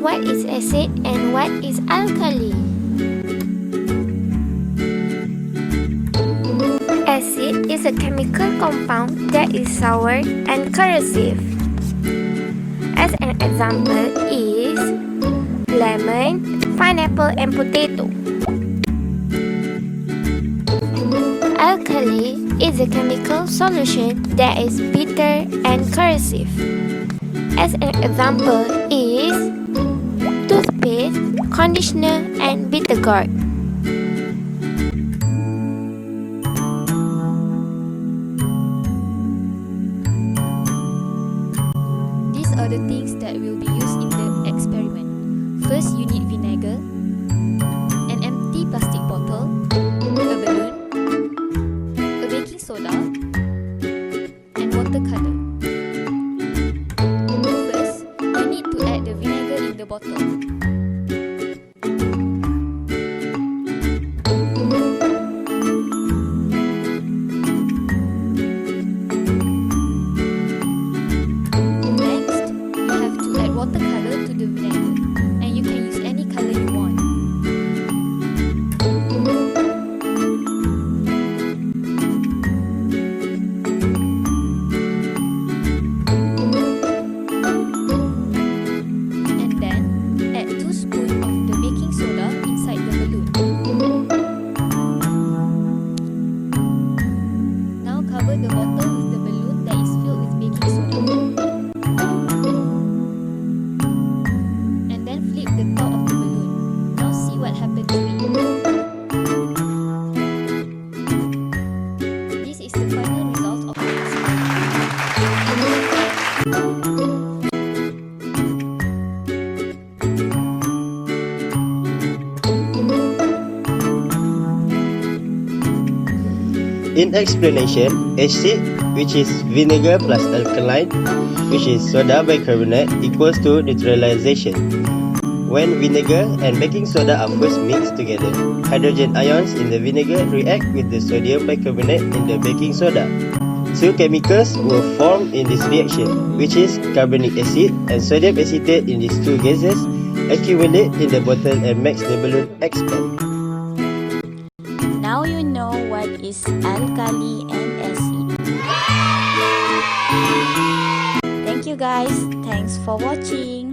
what is acid and what is alkali? Acid is a chemical compound that is sour and corrosive. As an example is lemon, pineapple and potato. Alkali is a chemical solution that is bitter and corrosive. As an example is toothpaste, conditioner and bitter gourd. These are the things that will be used in the experiment. First, you need vinegar, an empty plastic bottle, a balloon, a baking soda, and watercolor. First, you need to add the vinegar in the bottle. Watercolor to the vinegar, and you can use any color you want. And then add 2 spoons of the baking soda inside the balloon. Now cover the bottle with the balloon that is filled with baking soda. The top of the balloon. Now see what happened to it. This is the final result of the experiment. In explanation, acid, which is vinegar plus alkaline, which is soda bicarbonate, equals to neutralization. When vinegar and baking soda are first mixed together, hydrogen ions in the vinegar react with the sodium bicarbonate in the baking soda. Two chemicals were formed in this reaction, which is carbonic acid and sodium acetate in these two gases, accumulate in the bottle and makes the balloon expand. Now you know what is alkali and acid. Thank you guys. Thanks for watching.